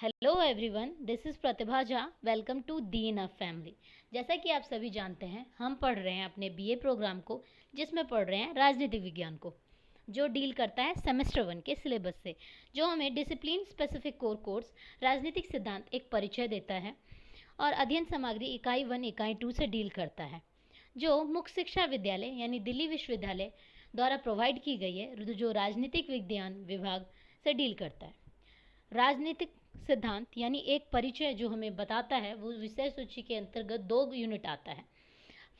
Hello everyone, this is Pratibha Jha. Welcome to the enough family. जैसा कि आप सभी जानते हैं, हम पढ़ रहे हैं अपने बीए प्रोग्राम को, जिसमें पढ़ रहे हैं राजनीतिक विज्ञान को, जो डील करता है सेमेस्टर 1 के सिलेबस से, जो हमें डिसिप्लिन स्पेसिफिक कोर कोर्स राजनीतिक सिद्धांत एक परिचय देता है और अध्ययन सामग्री इकाई 1 इकाई 2 से डील करता है, जो मुख्य शिक्षा विद्यालय यानी दिल्ली विश्वविद्यालय द्वारा प्रोवाइड की गई है, जो राजनीतिक विज्ञान विभाग से डील करता है। राजनीतिक सिद्धांत यानी एक परिचय जो हमें बताता है, वो विषय सूची के अंतर्गत 2 यूनिट आता है।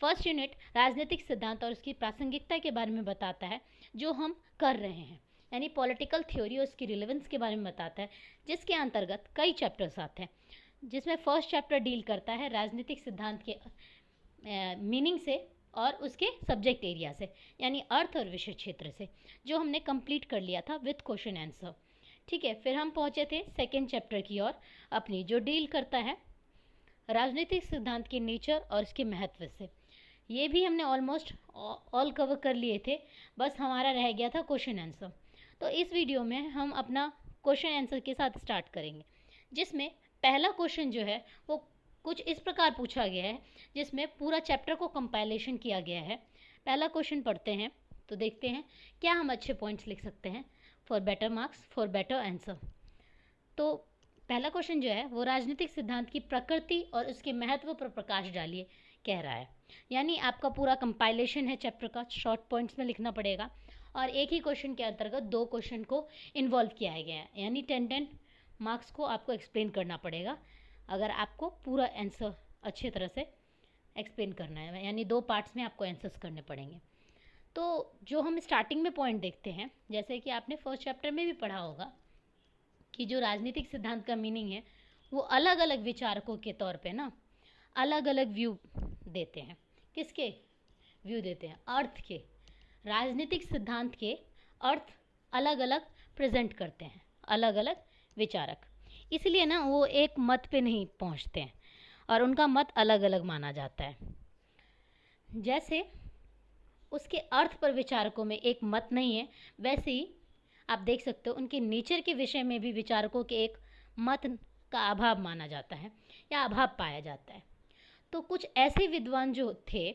फर्स्ट यूनिट राजनीतिक सिद्धांत और उसकी प्रासंगिकता के बारे में बताता है, जो हम कर रहे हैं, यानी पॉलिटिकल थ्योरी और उसकी रिलेवेंस के बारे में बताता है, जिसके अंतर्गत कई चैप्टर्स आते हैं, जिसमें फर्स्ट चैप्टर डील करता है राजनीतिक सिद्धांत के मीनिंग से और उसके सब्जेक्ट एरिया से, यानी अर्थ और विषय क्षेत्र से, जो हमने कंप्लीट कर लिया था विथ क्वेश्चन आंसर। ठीक है, फिर हम पहुंचे थे सेकेंड चैप्टर की ओर अपनी, जो डील करता है राजनीतिक सिद्धांत के नेचर और इसके महत्व से। ये भी हमने ऑलमोस्ट ऑल कवर कर लिए थे, बस हमारा रह गया था क्वेश्चन आंसर। तो इस वीडियो में हम अपना क्वेश्चन आंसर के साथ स्टार्ट करेंगे, जिसमें पहला क्वेश्चन जो है वो कुछ इस प्रकार पूछा गया है, जिसमें पूरा चैप्टर को कंपाइलेशन किया गया है। पहला क्वेश्चन पढ़ते हैं तो देखते हैं क्या हम अच्छे पॉइंट्स लिख सकते हैं for better marks for better answer. तो पहला क्वेश्चन जो है वो राजनीतिक सिद्धांत की प्रकृति और उसके महत्व पर प्रकाश डालिए कह रहा है, यानी आपका पूरा कंपाइलेशन है चैप्टर का, शॉर्ट पॉइंट्स में लिखना पड़ेगा और एक ही क्वेश्चन के अंतर्गत 2 क्वेश्चन को इन्वॉल्व किया गया है, यानी 10 मार्क्स को आपको एक्सप्लेन करना पड़ेगा अगर आपको पूरा आंसर अच्छे तरह से एक्सप्लेन करना है, यानी 2 पार्ट्स में आपको आंसर्स करने पड़ेंगे। तो जो हम स्टार्टिंग में पॉइंट देखते हैं, जैसे कि आपने फर्स्ट चैप्टर में भी पढ़ा होगा कि जो राजनीतिक सिद्धांत का मीनिंग है वो अलग अलग विचारकों के तौर पे ना अलग अलग व्यू देते हैं। किसके व्यू देते हैं? अर्थ के। राजनीतिक सिद्धांत के अर्थ अलग अलग प्रेजेंट करते हैं अलग अलग विचारक, इसलिए ना वो एक मत पे नहीं पहुंचते हैं और उनका मत अलग अलग माना जाता है। जैसे उसके अर्थ पर विचारकों में एक मत नहीं है, वैसे ही आप देख सकते हो उनके नेचर के विषय में भी विचारकों के एक मत का अभाव माना जाता है या अभाव पाया जाता है। तो कुछ ऐसे विद्वान जो थे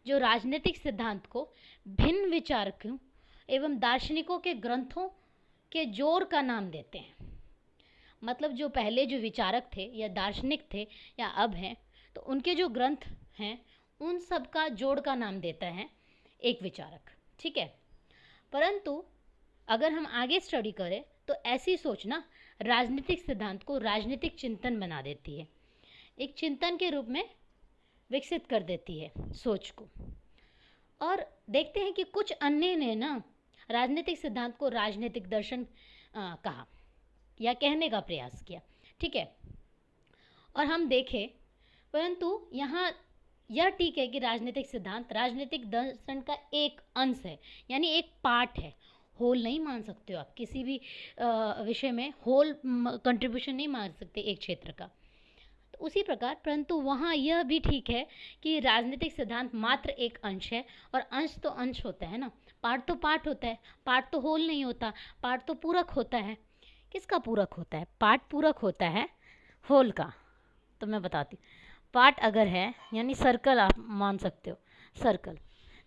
जो राजनीतिक सिद्धांत को भिन्न विचारकों एवं दार्शनिकों के ग्रंथों के जोड़ का नाम देते हैं। मतलब जो पहले जो विचारक थे या दार्शनिक थे या अब हैं, तो उनके जो ग्रंथ हैं उन सब का जोड़ का नाम देता है एक विचारक। ठीक है, परंतु अगर हम आगे स्टडी करें तो ऐसी सोचना राजनीतिक सिद्धांत को राजनीतिक चिंतन बना देती है, एक चिंतन के रूप में विकसित कर देती है सोच को। और देखते हैं कि कुछ अन्य ने ना राजनीतिक सिद्धांत को राजनीतिक दर्शन कहा या कहने का प्रयास किया। ठीक है, और हम देखें, परंतु यहाँ यह ठीक है कि राजनीतिक सिद्धांत राजनीतिक दर्शन का एक अंश है, यानी एक पार्ट है। होल नहीं मान सकते हो आप किसी भी विषय में, होल कंट्रीब्यूशन नहीं मान सकते एक क्षेत्र का। तो उसी प्रकार, परंतु वहाँ यह भी ठीक है कि राजनीतिक सिद्धांत मात्र एक अंश है, और अंश तो अंश होता है ना, पार्ट तो पार्ट होता है, पार्ट तो होल नहीं होता, पार्ट तो पूरक होता है। किसका पूरक होता है? पार्ट पूरक होता है होल का। तो मैं बताती, पार्ट अगर है यानी सर्कल आप मान सकते हो, सर्कल,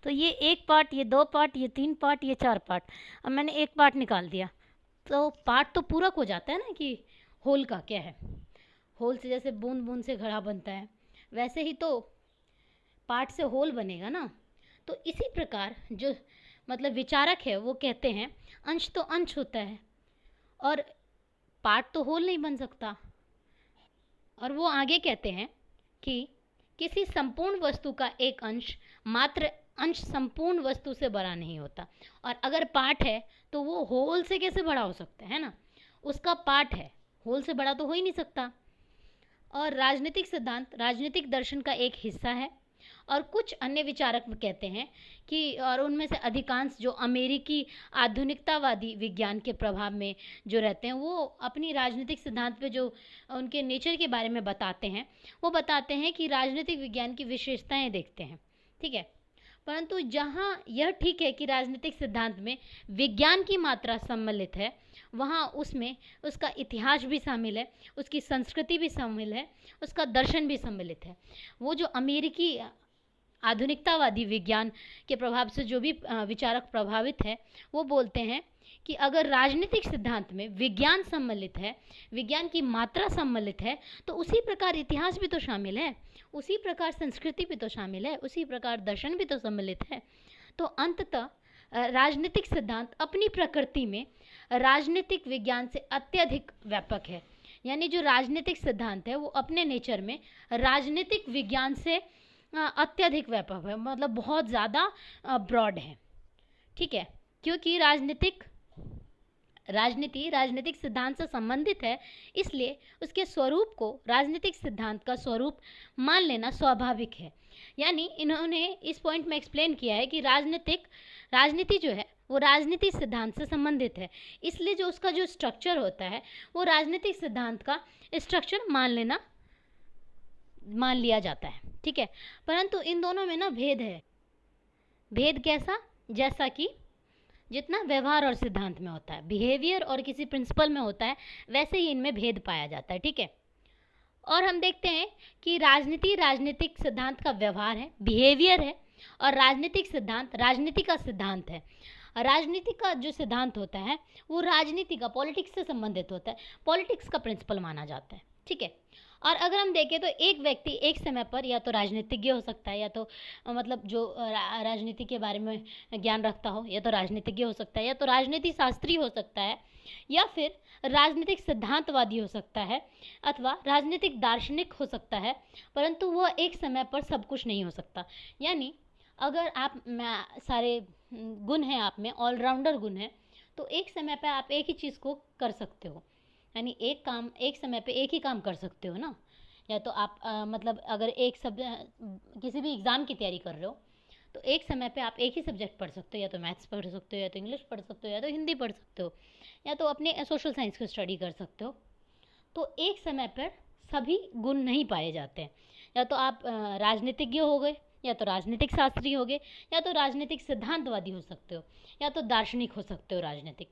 तो ये एक पार्ट, ये 2 पार्ट, ये 3 पार्ट, ये 4 पार्ट। अब मैंने एक पार्ट निकाल दिया तो पार्ट तो पूरक हो जाता है ना, कि होल का क्या है, होल से जैसे बूंद बूंद से घड़ा बनता है, वैसे ही तो पार्ट से होल बनेगा ना। तो इसी प्रकार जो मतलब विचारक है वो कहते हैं अंश तो अंश होता है और पार्ट तो होल नहीं बन सकता। और वो आगे कहते हैं कि किसी संपूर्ण वस्तु का एक अंश मात्र अंश संपूर्ण वस्तु से बड़ा नहीं होता, और अगर पार्ट है तो वो होल से कैसे बड़ा हो सकता है ना, उसका पार्ट है, होल से बड़ा तो हो ही नहीं सकता। और राजनीतिक सिद्धांत राजनीतिक दर्शन का एक हिस्सा है। और कुछ अन्य विचारक कहते हैं कि, और उनमें से अधिकांश जो अमेरिकी आधुनिकतावादी विज्ञान के प्रभाव में जो रहते हैं, वो अपनी राजनीतिक सिद्धांत पे जो उनके नेचर के बारे में बताते हैं, वो बताते हैं कि राजनीतिक विज्ञान की विशेषताएं देखते हैं। ठीक है, परंतु जहाँ यह ठीक है कि राजनीतिक सिद्धांत में विज्ञान की मात्रा सम्मिलित है, वहाँ उसमें उसका इतिहास भी शामिल है, उसकी संस्कृति भी शामिल है, उसका दर्शन भी सम्मिलित है। वो जो अमेरिकी आधुनिकतावादी विज्ञान के प्रभाव से जो भी विचारक प्रभावित है, वो बोलते हैं कि अगर राजनीतिक सिद्धांत में विज्ञान सम्मिलित है, विज्ञान की मात्रा सम्मिलित है, तो उसी प्रकार इतिहास भी तो शामिल है, उसी प्रकार संस्कृति भी तो शामिल है, उसी प्रकार दर्शन भी तो सम्मिलित है। तो अंततः राजनीतिक सिद्धांत अपनी प्रकृति में राजनीतिक विज्ञान से अत्यधिक व्यापक है। यानी जो राजनीतिक सिद्धांत है वो अपने नेचर में राजनीतिक विज्ञान से अत्यधिक व्यापक है, मतलब बहुत ज़्यादा ब्रॉड है। ठीक है, क्योंकि राजनीतिक सिद्धांत से संबंधित है, इसलिए उसके स्वरूप को राजनीतिक सिद्धांत का स्वरूप मान लेना स्वाभाविक है। यानी इन्होंने इस पॉइंट में एक्सप्लेन किया है कि राजनीति जो है वो राजनीतिक सिद्धांत से संबंधित है, इसलिए जो उसका जो स्ट्रक्चर होता है वो राजनीतिक सिद्धांत का स्ट्रक्चर मान लिया जाता है। ठीक है, परंतु इन दोनों में ना भेद है। भेद कैसा? जैसा कि जितना व्यवहार और सिद्धांत में होता है, बिहेवियर और किसी प्रिंसिपल में होता है, वैसे ही इनमें भेद पाया जाता है। ठीक है, और हम देखते हैं कि राजनीतिक सिद्धांत का व्यवहार है, बिहेवियर है, और राजनीतिक सिद्धांत राजनीति का सिद्धांत है। राजनीति का जो सिद्धांत होता है वो राजनीति का पॉलिटिक्स से संबंधित होता है, पॉलिटिक्स का प्रिंसिपल माना जाता है। ठीक है, और अगर हम देखें तो एक व्यक्ति एक समय पर या तो राजनीतिज्ञ हो सकता है, या तो मतलब जो राजनीति के बारे में ज्ञान रखता हो, या तो राजनीतिज्ञ हो सकता है, या तो राजनीति शास्त्री हो सकता है, या फिर राजनीतिक सिद्धांतवादी हो सकता है, अथवा राजनीतिक दार्शनिक हो सकता है, परंतु वह एक समय पर सब कुछ नहीं हो सकता। यानी अगर आप सारे गुण हैं आप में, ऑलराउंडर गुण है, तो एक समय पर आप एक ही चीज़ को कर सकते हो। यानी एक समय पे एक ही काम कर सकते हो ना। या तो आप मतलब अगर किसी भी एग्ज़ाम की तैयारी कर रहे हो तो एक समय पे आप एक ही सब्जेक्ट पढ़ सकते हो, या तो मैथ्स पढ़ सकते हो, या तो इंग्लिश पढ़ सकते हो, या तो हिंदी पढ़ सकते हो, या तो अपने सोशल साइंस को स्टडी कर सकते हो। तो एक समय पर सभी गुण नहीं पाए जाते हैं। या तो आप राजनीतिज्ञ हो गए, या तो राजनीतिक शास्त्री हो गए, या तो राजनीतिक सिद्धांतवादी हो सकते हो, या तो दार्शनिक हो सकते हो राजनीतिक,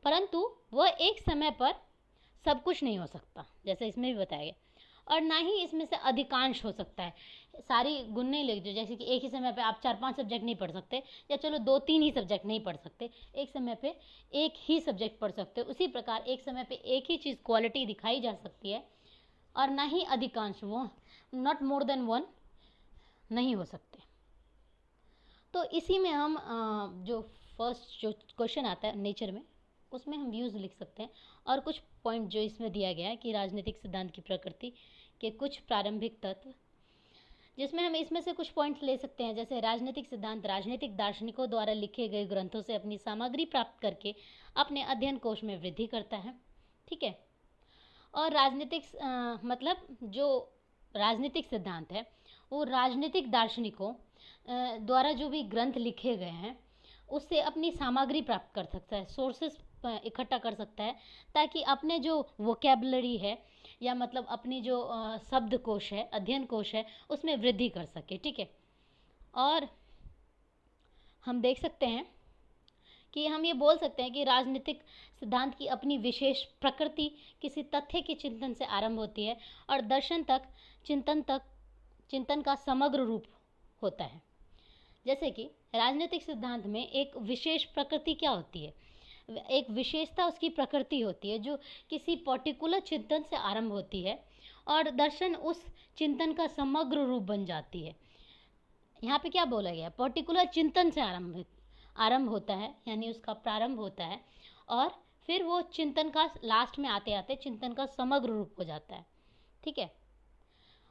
परंतु वह एक समय पर सब कुछ नहीं हो सकता, जैसे इसमें भी बताया गया। और ना ही इसमें से अधिकांश हो सकता है, सारी गुण नहीं लिख दो। जैसे कि एक ही समय पे आप 4-5 सब्जेक्ट नहीं पढ़ सकते, या चलो 2-3 ही सब्जेक्ट नहीं पढ़ सकते, एक समय पे एक ही सब्जेक्ट पढ़ सकते हो। उसी प्रकार एक समय पे एक ही चीज़ क्वालिटी दिखाई जा सकती है, और ना ही अधिकांश, वो नॉट मोर देन वन नहीं हो सकते। तो इसी में हम जो फर्स्ट जो क्वेश्चन आता है नेचर में, उसमें हम व्यूज़ लिख सकते हैं। और कुछ पॉइंट जो इसमें दिया गया है कि राजनीतिक सिद्धांत की प्रकृति के कुछ प्रारंभिक तत्व, जिसमें हम इसमें से कुछ पॉइंट्स ले सकते हैं। जैसे राजनीतिक सिद्धांत राजनीतिक दार्शनिकों द्वारा लिखे गए ग्रंथों से अपनी सामग्री प्राप्त करके अपने अध्ययन कोश में वृद्धि करता है। ठीक है, और मतलब जो राजनीतिक सिद्धांत है वो राजनीतिक दार्शनिकों द्वारा जो भी ग्रंथ लिखे गए हैं उससे अपनी सामग्री प्राप्त कर सकता है, सोर्सेस इकट्ठा कर सकता है, ताकि अपने जो वोकैबुलरी है, या मतलब अपनी जो शब्द कोश है, अध्ययन कोश है, उसमें वृद्धि कर सके। ठीक है, और हम देख सकते हैं कि हम ये बोल सकते हैं कि राजनीतिक सिद्धांत की अपनी विशेष प्रकृति किसी तथ्य के चिंतन से आरंभ होती है और दर्शन तक चिंतन का समग्र रूप होता है। जैसे कि राजनीतिक सिद्धांत में एक विशेष प्रकृति क्या होती है, एक विशेषता उसकी प्रकृति होती है जो किसी पर्टिकुलर चिंतन से आरंभ होती है और दर्शन उस चिंतन का समग्र रूप बन जाती है। यहाँ पे क्या बोला गया, पर्टिकुलर चिंतन से आरंभ होता है, यानी उसका प्रारंभ होता है, और फिर वो चिंतन का लास्ट में आते आते चिंतन का समग्र रूप हो जाता है। ठीक है,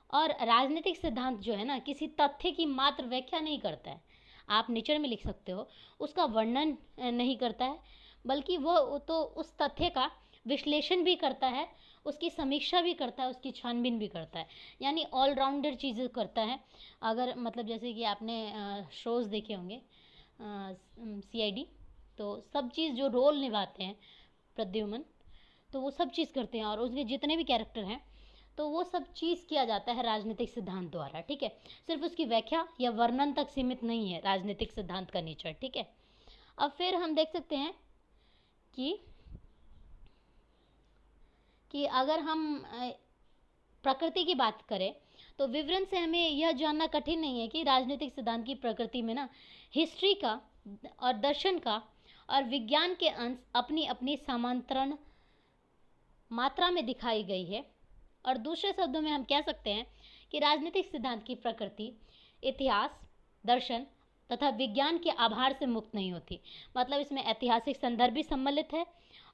और राजनीतिक सिद्धांत जो है ना, किसी तथ्य की मात्र व्याख्या नहीं करता है, आप नेचर में लिख सकते हो, उसका वर्णन नहीं करता है, बल्कि वो तो उस तथ्य का विश्लेषण भी करता है, उसकी समीक्षा भी करता है, उसकी छानबीन भी करता है, यानी ऑलराउंडर चीज़ें करता है। अगर मतलब जैसे कि आपने शोज़ देखे होंगे CID, तो सब चीज़ जो रोल निभाते हैं प्रद्युम्न, तो वो सब चीज़ करते हैं, और उसके जितने भी कैरेक्टर हैं तो वो सब चीज़ किया जाता है राजनीतिक सिद्धांत द्वारा, ठीक है। सिर्फ उसकी व्याख्या या वर्णन तक सीमित नहीं है राजनीतिक सिद्धांत का नेचर, ठीक है। अब फिर हम देख सकते हैं कि अगर हम प्रकृति की बात करें तो विवरण से हमें यह जानना कठिन नहीं है कि राजनीतिक सिद्धांत की प्रकृति में ना हिस्ट्री का और दर्शन का और विज्ञान के अंश अपनी अपनी समांतरण मात्रा में दिखाई गई है। और दूसरे शब्दों में हम कह सकते हैं कि राजनीतिक सिद्धांत की प्रकृति इतिहास, दर्शन तथा विज्ञान के आभार से मुक्त नहीं होती। मतलब इसमें ऐतिहासिक संदर्भ भी सम्मिलित है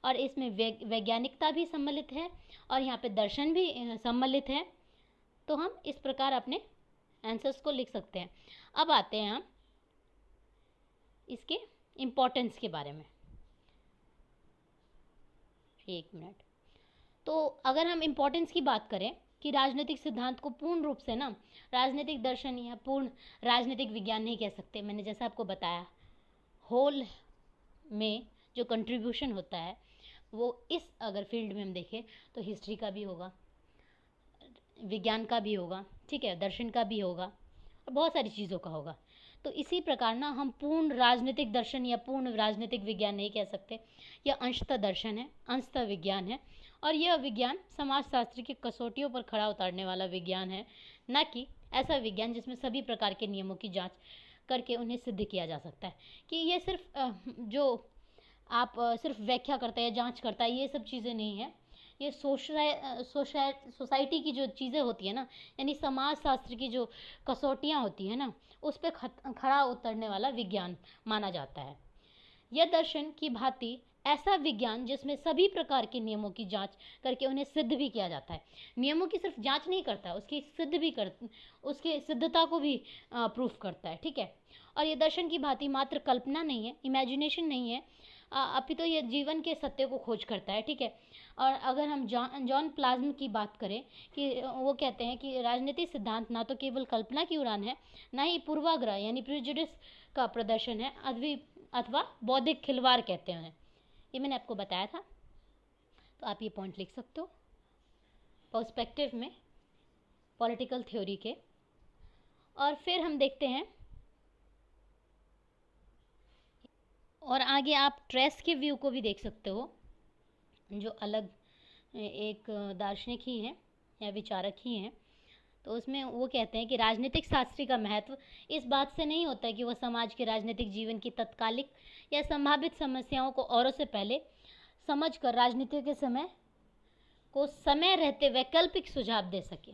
और इसमें वैज्ञानिकता भी सम्मिलित है और यहाँ पे दर्शन भी सम्मिलित है। तो हम इस प्रकार अपने आंसर्स को लिख सकते हैं। अब आते हैं हम इसके इम्पोर्टेंस के बारे में। एक मिनट। तो अगर हम इम्पोर्टेंस की बात करें कि राजनीतिक सिद्धांत को पूर्ण रूप से ना राजनीतिक दर्शन या पूर्ण राजनीतिक विज्ञान नहीं कह सकते। मैंने जैसा आपको बताया, होल में जो कंट्रीब्यूशन होता है वो इस अगर फील्ड में हम देखें तो हिस्ट्री का भी होगा, विज्ञान का भी होगा, ठीक है, दर्शन का भी होगा और बहुत सारी चीज़ों का होगा। तो इसी प्रकार ना हम पूर्ण राजनीतिक दर्शन या पूर्ण राजनीतिक विज्ञान नहीं कह सकते। यह अंशतः दर्शन है, अंशतः विज्ञान है और यह विज्ञान समाजशास्त्र की कसौटियों पर खड़ा उतारने वाला विज्ञान है, न कि ऐसा विज्ञान जिसमें सभी प्रकार के नियमों की जांच करके उन्हें सिद्ध किया जा सकता है। कि ये सिर्फ जो आप सिर्फ व्याख्या करता है या जांच करता है, ये सब चीज़ें नहीं है। ये सोसाइटी की जो चीज़ें होती है ना, यानी समाजशास्त्र की जो कसौटियाँ होती है ना, उस पर खड़ा उतरने वाला विज्ञान माना जाता है। यह दर्शन की भांति ऐसा विज्ञान जिसमें सभी प्रकार के नियमों की जांच करके उन्हें सिद्ध भी किया जाता है। नियमों की सिर्फ जांच नहीं करता, उसकी सिद्धता को भी प्रूफ करता है, ठीक है। और ये दर्शन की भांति मात्र कल्पना नहीं है, इमेजिनेशन नहीं है, अपितु ये जीवन के सत्य को खोज करता है, ठीक है। और अगर हम जॉन प्लाज्म की बात करें कि वो कहते हैं कि राजनीतिक सिद्धांत ना तो केवल कल्पना की उड़ान है, ना ही पूर्वाग्रह यानी प्रेजुडिस का प्रदर्शन है, अथवा बौद्धिक खिलवाड़ कहते हैं। ये मैंने आपको बताया था, तो आप ये पॉइंट लिख सकते हो पर्सपेक्टिव में पॉलिटिकल थ्योरी के। और फिर हम देखते हैं और आगे आप ट्रेस के व्यू को भी देख सकते हो, जो अलग एक दार्शनिक ही हैं या विचारक ही हैं। तो उसमें वो कहते हैं कि राजनीतिक शास्त्री का महत्व इस बात से नहीं होता है कि वह समाज के राजनीतिक जीवन की तत्कालिक या संभावित समस्याओं को औरों से पहले समझकर राजनीति के समय रहते वैकल्पिक सुझाव दे सके।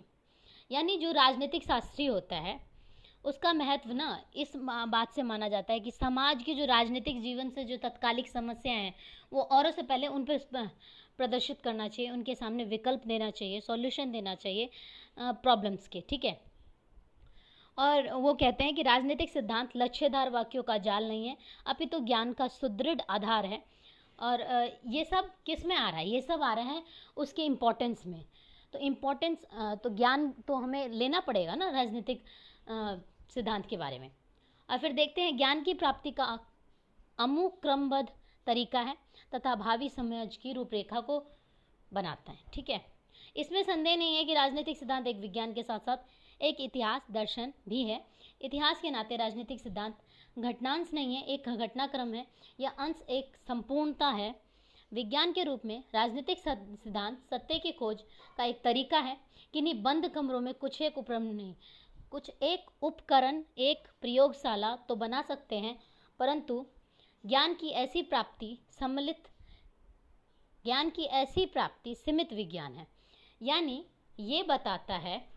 यानी जो राजनीतिक शास्त्री होता है उसका महत्व ना इस बात से माना जाता है कि समाज के जो राजनीतिक जीवन से जो तत्कालिक समस्याएं हैं वो औरों से पहले उन पर प्रदर्शित करना चाहिए, उनके सामने विकल्प देना चाहिए, सॉल्यूशन देना चाहिए प्रॉब्लम्स के, ठीक है। और वो कहते हैं कि राजनीतिक सिद्धांत लक्ष्यधार वाक्यों का जाल नहीं है, अपितु ज्ञान का सुदृढ़ आधार है। और ये सब किस में आ रहा है? ये सब आ रहा है उसके इम्पोर्टेंस में। तो इम्पोर्टेंस तो ज्ञान तो हमें लेना पड़ेगा ना राजनीतिक सिद्धांत के बारे में। और फिर देखते हैं ज्ञान की प्राप्ति का अमुक क्रमबद्ध तरीका है तथा भावी समझ की रूपरेखा को बनाता है, ठीक है। इसमें संदेह नहीं है कि राजनीतिक सिद्धांत एक विज्ञान के साथ साथ एक इतिहास दर्शन भी है। इतिहास के नाते राजनीतिक सिद्धांत घटनांश नहीं है, एक घटनाक्रम है या अंश एक संपूर्णता है। विज्ञान के रूप में राजनीतिक सिद्धांत सत्य की खोज का एक तरीका है। किन्हीं बंद कमरों में कुछ एक उपकरण एक प्रयोगशाला तो बना सकते हैं, परंतु ज्ञान की ऐसी प्राप्ति सीमित विज्ञान है। यानी ये बताता है,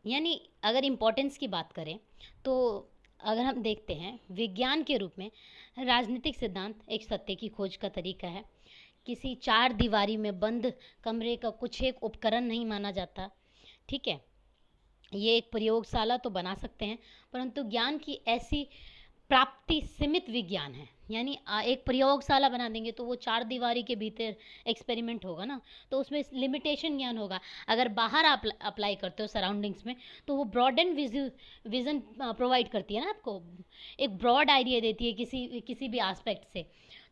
यानी अगर इम्पोर्टेंस की बात करें तो अगर हम देखते हैं विज्ञान के रूप में राजनीतिक सिद्धांत एक सत्य की खोज का तरीका है। किसी चार दीवारी में बंद कमरे का कुछ एक उपकरण नहीं माना जाता, ठीक है। ये एक प्रयोगशाला तो बना सकते हैं, परंतु ज्ञान की ऐसी प्राप्ति सीमित विज्ञान है। यानी एक प्रयोगशाला बना देंगे तो वो चार दीवारी के भीतर एक्सपेरिमेंट होगा ना, तो उसमें लिमिटेशन ज्ञान होगा। अगर बाहर आप अप्लाई करते हो सराउंडिंग्स में तो वो ब्रॉड एंड विजन प्रोवाइड करती है ना, आपको एक ब्रॉड आइडिया देती है किसी भी एस्पेक्ट से।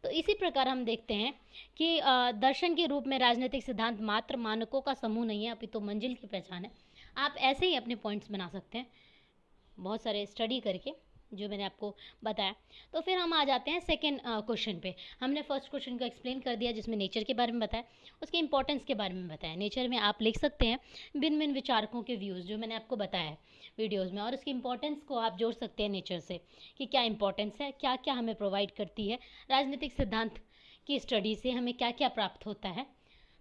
तो इसी प्रकार हम देखते हैं कि दर्शन के रूप में राजनीतिक सिद्धांत मात्र मानकों का समूह नहीं है, अपितु मंजिल की पहचान है। आप ऐसे ही अपने पॉइंट्स बना सकते हैं बहुत सारे स्टडी करके, जो मैंने आपको बताया। तो फिर हम आ जाते हैं सेकेंड क्वेश्चन पे। हमने फर्स्ट क्वेश्चन को एक्सप्लेन कर दिया, जिसमें नेचर के बारे में बताया, उसके इंपॉर्टेंस के बारे में बताया। नेचर में आप लिख सकते हैं भिन्न भिन्न विचारकों के व्यूज़, जो मैंने आपको बताया है वीडियोज़ में, और उसकी इंपॉर्टेंस को आप जोड़ सकते हैं नेचर से कि क्या इंपॉर्टेंस है, क्या क्या हमें प्रोवाइड करती है, राजनीतिक सिद्धांत की स्टडी से हमें क्या क्या प्राप्त होता है।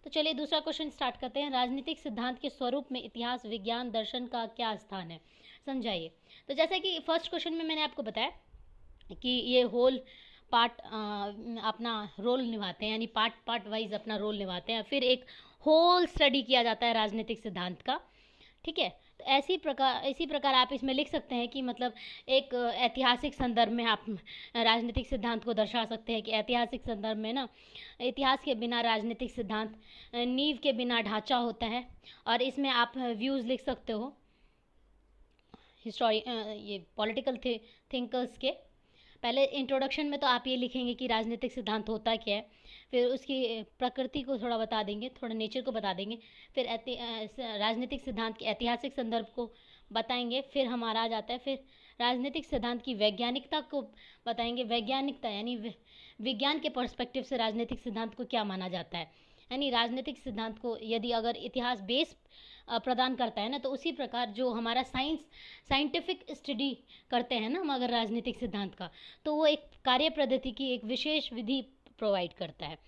तो चलिए दूसरा क्वेश्चन स्टार्ट करते हैं। राजनीतिक सिद्धांत के स्वरूप में इतिहास, विज्ञान, दर्शन का क्या स्थान है, समझाइए। तो जैसे कि फर्स्ट क्वेश्चन में मैंने आपको बताया कि ये होल पार्ट अपना रोल निभाते हैं, यानी पार्ट पार्ट वाइज अपना रोल निभाते हैं, फिर एक होल स्टडी किया जाता है राजनीतिक सिद्धांत का, ठीक है। तो इसी प्रकार आप इसमें लिख सकते हैं कि मतलब एक ऐतिहासिक संदर्भ में आप राजनीतिक सिद्धांत को दर्शा सकते हैं कि ऐतिहासिक संदर्भ में ना, इतिहास के बिना राजनीतिक सिद्धांत नींव के बिना ढांचा होता है। और इसमें आप व्यूज़ लिख सकते हो ये पॉलिटिकल थिंकर्स के। पहले इंट्रोडक्शन में तो आप ये लिखेंगे कि राजनीतिक सिद्धांत होता क्या है, फिर उसकी प्रकृति को थोड़ा बता देंगे, थोड़ा नेचर को बता देंगे, फिर राजनीतिक सिद्धांत के ऐतिहासिक संदर्भ को बताएंगे, फिर हमारा आ जाता है फिर राजनीतिक सिद्धांत की वैज्ञानिकता को बताएंगे। वैज्ञानिकता यानी विज्ञान के पर्सपेक्टिव से राजनीतिक सिद्धांत को क्या माना जाता है, यानी राजनीतिक सिद्धांत को यदि अगर इतिहास बेस प्रदान करता है ना, तो उसी प्रकार जो हमारा साइंटिफिक स्टडी करते हैं ना हम अगर राजनीतिक सिद्धांत का, तो वो एक कार्य पद्धति की एक विशेष विधि प्रोवाइड करता है।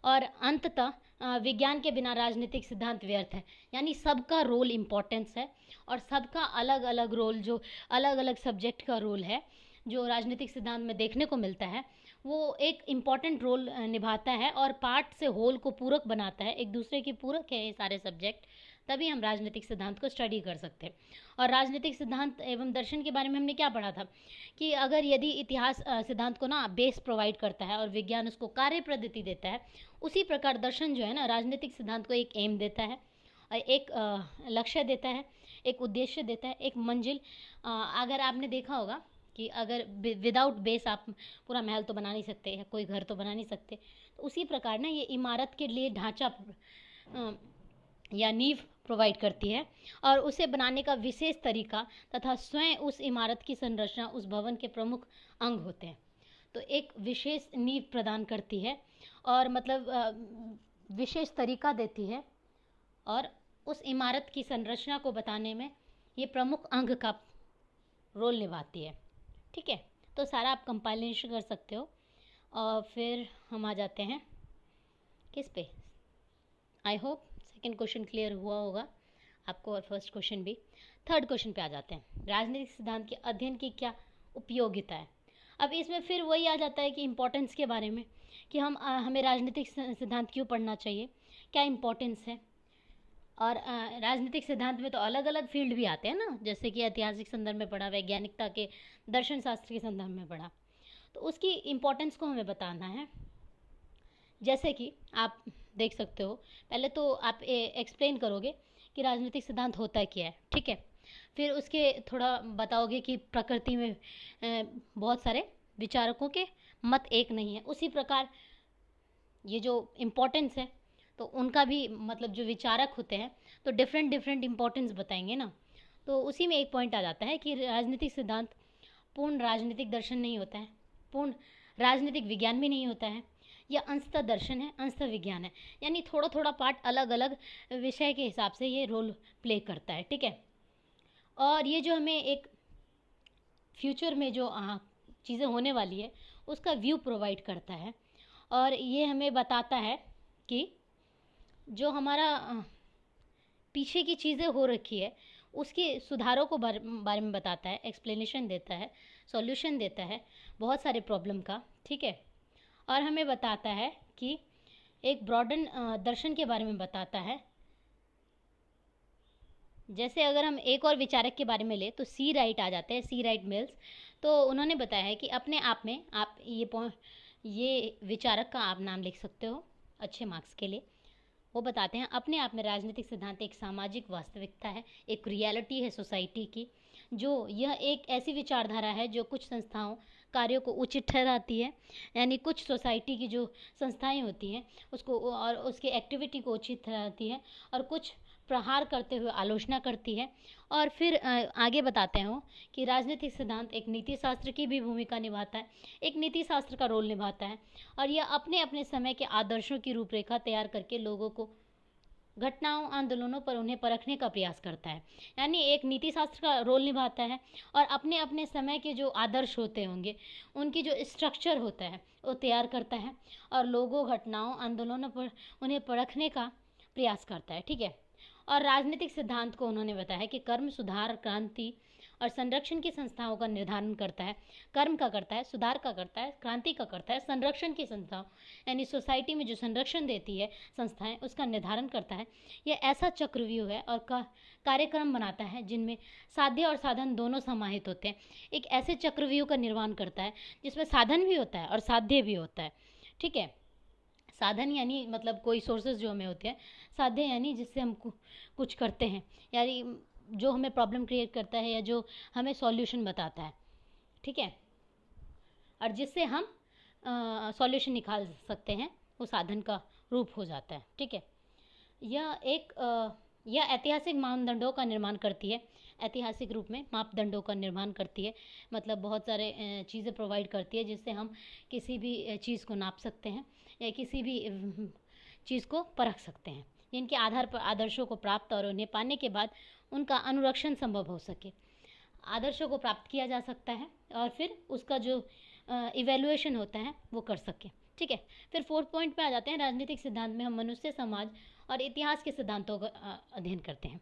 और अंततः विज्ञान के बिना राजनीतिक सिद्धांत व्यर्थ है, यानी सबका रोल इम्पोर्टेंस है और सबका अलग अलग रोल, जो अलग अलग सब्जेक्ट का रोल है जो राजनीतिक सिद्धांत में देखने को मिलता है, वो एक इम्पॉर्टेंट रोल निभाता है और पार्ट से होल को पूरक बनाता है, एक दूसरे की पूरक है ये सारे सब्जेक्ट, तभी हम राजनीतिक सिद्धांत को स्टडी कर सकते हैं। और राजनीतिक सिद्धांत एवं दर्शन के बारे में हमने क्या पढ़ा था कि अगर यदि इतिहास सिद्धांत को ना बेस प्रोवाइड करता है और विज्ञान उसको कार्य पद्धति देता है, उसी प्रकार दर्शन जो है ना राजनीतिक सिद्धांत को एक एम देता है, एक लक्ष्य देता है, एक उद्देश्य देता है, एक मंजिल। अगर आपने देखा होगा कि अगर विदाउट बेस आप पूरा महल तो बना नहीं सकते, या कोई घर तो बना नहीं सकते, तो उसी प्रकार ना ये इमारत के लिए ढांचा या नींव प्रोवाइड करती है और उसे बनाने का विशेष तरीका तथा स्वयं उस इमारत की संरचना उस भवन के प्रमुख अंग होते हैं। तो एक विशेष नींव प्रदान करती है और मतलब विशेष तरीका देती है और उस इमारत की संरचना को बताने में ये प्रमुख अंग का रोल निभाती है, ठीक है। तो सारा आप कंपाइलेशन कर सकते हो। और फिर हम आ जाते हैं किस पे, I hope second question clear हुआ होगा आपको और फर्स्ट क्वेश्चन भी। थर्ड क्वेश्चन पे आ जाते हैं, राजनीतिक सिद्धांत के अध्ययन की क्या उपयोगिता है। अब इसमें फिर वही आ जाता है कि इम्पोर्टेंस के बारे में कि हमें राजनीतिक सिद्धांत क्यों पढ़ना चाहिए, क्या इम्पोर्टेंस है। और राजनीतिक सिद्धांत में तो अलग अलग फील्ड भी आते हैं ना, जैसे कि ऐतिहासिक संदर्भ में पढ़ा, वैज्ञानिकता के, दर्शन शास्त्र के संदर्भ में पढ़ा, तो उसकी इम्पोर्टेंस को हमें बताना है। जैसे कि आप देख सकते हो, पहले तो आप एक्सप्लेन करोगे कि राजनीतिक सिद्धांत होता क्या है, ठीक है। फिर उसके थोड़ा बताओगे कि प्रकृति में बहुत सारे विचारकों के मत एक नहीं है, उसी प्रकार ये जो इम्पोर्टेंस है तो उनका भी मतलब जो विचारक होते हैं तो डिफरेंट इम्पोर्टेंस बताएंगे ना। तो उसी में एक पॉइंट आ जाता है कि राजनीतिक सिद्धांत पूर्ण राजनीतिक दर्शन नहीं होता है, पूर्ण राजनीतिक विज्ञान भी नहीं होता है, यह अंशतः दर्शन है, अंशतः विज्ञान है, यानी थोड़ा थोड़ा पार्ट अलग अलग विषय के हिसाब से ये रोल प्ले करता है, ठीक है। और ये जो हमें एक फ्यूचर में जो चीज़ें होने वाली है उसका व्यू प्रोवाइड करता है और ये हमें बताता है कि जो हमारा पीछे की चीज़ें हो रखी है उसके सुधारों को बारे में बताता है, एक्सप्लेनेशन देता है, सॉल्यूशन देता है बहुत सारे प्रॉब्लम का, ठीक है। और हमें बताता है कि एक ब्रॉडन दर्शन के बारे में बताता है। जैसे अगर हम एक और विचारक के बारे में ले तो सी राइट आ जाते हैं, सी राइट मिल्स। तो उन्होंने बताया है कि अपने आप में आप ये विचारक का आप नाम लिख सकते हो अच्छे मार्क्स के लिए। वो बताते हैं अपने आप में राजनीतिक सिद्धांत एक सामाजिक वास्तविकता है, एक रियलिटी है सोसाइटी की, जो यह एक ऐसी विचारधारा है जो कुछ संस्थाओं कार्यों को उचित ठहराती है, यानी कुछ सोसाइटी की जो संस्थाएं होती हैं उसको और उसके एक्टिविटी को उचित ठहराती है, और कुछ प्रहार करते हुए आलोचना करती है। और फिर आगे बताते हैं वो कि राजनीतिक सिद्धांत एक नीति शास्त्र की भी भूमिका निभाता है, एक नीति शास्त्र का रोल निभाता है, और यह अपने अपने समय के आदर्शों की रूपरेखा तैयार करके लोगों को घटनाओं आंदोलनों पर उन्हें परखने का प्रयास करता है। यानी एक नीति शास्त्र का रोल निभाता है और अपने अपने समय के जो आदर्श होते होंगे उनकी जो स्ट्रक्चर होता है वो तैयार करता है, और लोगों घटनाओं आंदोलनों पर उन्हें परखने का प्रयास करता है। ठीक है। और राजनीतिक सिद्धांत को उन्होंने बताया कि कर्म, सुधार, क्रांति और संरक्षण की संस्थाओं का निर्धारण करता है। कर्म का करता है, सुधार का करता है, क्रांति का करता है, संरक्षण की संस्थाओं यानी सोसाइटी में जो संरक्षण देती है संस्थाएं उसका निर्धारण करता है। यह ऐसा चक्रव्यूह है और कार्यक्रम बनाता है जिनमें साध्य और साधन दोनों समाहित होते हैं। एक ऐसे चक्रव्यूह का निर्माण करता है जिसमें साधन भी होता है और साध्य भी होता है। ठीक है। साधन यानी मतलब कोई सोर्सेज जो हमें होते हैं, साध्य यानी जिससे हम कुछ करते हैं, यानी जो हमें प्रॉब्लम क्रिएट करता है या जो हमें सॉल्यूशन बताता है। ठीक है। और जिससे हम सॉल्यूशन निकाल सकते हैं वो साधन का रूप हो जाता है। ठीक है। यह ऐतिहासिक मानदंडों का निर्माण करती है, ऐतिहासिक रूप में मापदंडों का निर्माण करती है, मतलब बहुत सारे चीज़ें प्रोवाइड करती है जिससे हम किसी भी चीज़ को नाप सकते हैं या किसी भी चीज़ को परख सकते हैं, जिनके आधार पर आदर्शों को प्राप्त और उन्हें पाने के बाद उनका अनुरक्षण संभव हो सके। आदर्शों को प्राप्त किया जा सकता है और फिर उसका जो इवैल्यूएशन होता है वो कर सके। ठीक है। फिर 4th पॉइंट पे आ जाते हैं। राजनीतिक सिद्धांत में हम मनुष्य, समाज और इतिहास के सिद्धांतों का अध्ययन करते हैं।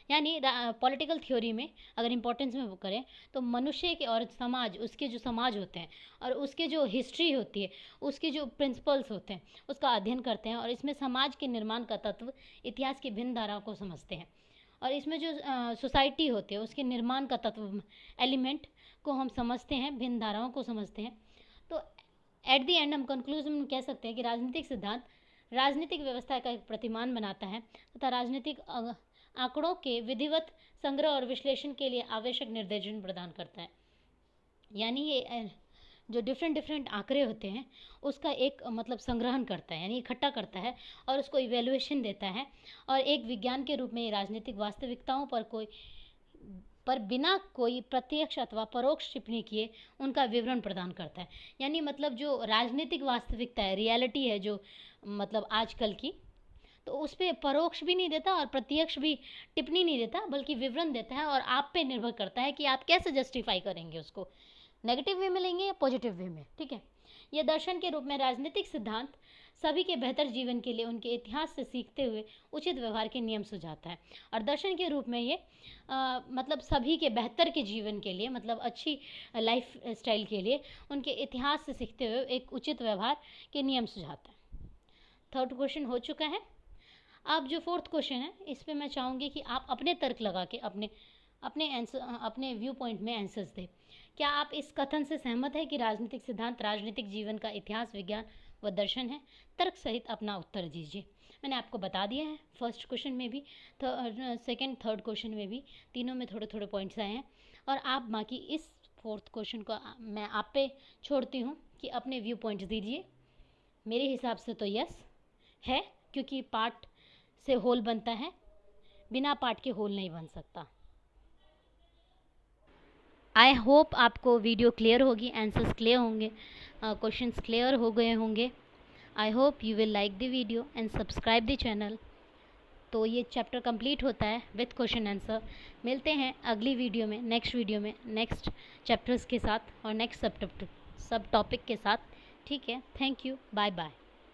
यानी पॉलिटिकल थ्योरी में अगर इम्पोर्टेंस में वो करें तो मनुष्य के और समाज, उसके जो समाज होते हैं और उसके जो हिस्ट्री होती है, उसके जो प्रिंसिपल्स होते हैं उसका अध्ययन करते हैं, और इसमें समाज के निर्माण का तत्व, इतिहास की भिन्न धाराओं को समझते हैं, और इसमें जो सोसाइटी होती है उसके निर्माण का तत्व, एलिमेंट को हम समझते हैं, भिन्न धाराओं को समझते हैं। तो एट द एंड हम कंक्लूजन में कह सकते हैं कि राजनीतिक सिद्धांत राजनीतिक व्यवस्था का एक प्रतिमान बनाता है तथा राजनीतिक आंकड़ों के विधिवत संग्रह और विश्लेषण के लिए आवश्यक निर्देशन प्रदान करता है। यानी ये जो डिफरेंट आंकड़े होते हैं उसका एक मतलब संग्रहण करता है, यानी इकट्ठा करता है और उसको इवैल्यूएशन देता है, और एक विज्ञान के रूप में राजनीतिक वास्तविकताओं पर बिना कोई प्रत्यक्ष अथवा परोक्ष टिप्पणी किए उनका विवरण प्रदान करता है। यानी मतलब जो राजनीतिक वास्तविकता है, रियलिटी है जो मतलब आजकल की, तो उस पर परोक्ष भी नहीं देता और प्रत्यक्ष भी टिप्पणी नहीं देता, बल्कि विवरण देता है, और आप पे निर्भर करता है कि आप कैसे जस्टिफाई करेंगे उसको, नेगेटिव वे में लेंगे या पॉजिटिव वे में। ठीक है। यह दर्शन के रूप में राजनीतिक सिद्धांत सभी के बेहतर जीवन के लिए उनके इतिहास से सीखते हुए उचित व्यवहार के नियम सुझाता है। और दर्शन के रूप में ये मतलब सभी के बेहतर के जीवन के लिए, मतलब अच्छी लाइफ स्टाइल के लिए उनके इतिहास से सीखते हुए एक उचित व्यवहार के नियम सुझाता है। 3rd क्वेश्चन हो चुका है। अब जो 4th क्वेश्चन है इस पे मैं चाहूँगी कि आप अपने तर्क लगा के अपने व्यू पॉइंट में आंसर्स दें। क्या आप इस कथन से सहमत है कि राजनीतिक सिद्धांत राजनीतिक जीवन का इतिहास, विज्ञान व दर्शन है? तर्क सहित अपना उत्तर दीजिए। मैंने आपको बता दिया है, फर्स्ट क्वेश्चन में भी, सेकंड, थर्ड क्वेश्चन में भी, तीनों में थोड़े थोड़े पॉइंट्स आए हैं, और आप बाकी इस 4th क्वेश्चन को मैं आप पे छोड़ती हूँ कि अपने व्यू पॉइंट्स दीजिए। मेरे हिसाब से तो यस है, क्योंकि पार्ट से होल बनता है, बिना पार्ट के होल नहीं बन सकता। आई होप आपको वीडियो क्लियर होगी, आंसर्स क्लियर होंगे, क्वेश्चंस क्लियर हो गए होंगे। I hope you will like the video and subscribe the channel. तो ये चैप्टर कंप्लीट होता है विथ क्वेश्चन आंसर। मिलते हैं अगली वीडियो में, नेक्स्ट वीडियो में, नेक्स्ट चैप्टर्स के साथ और नेक्स्ट सब टॉपिक के साथ। ठीक है, थैंक यू, बाय बाय।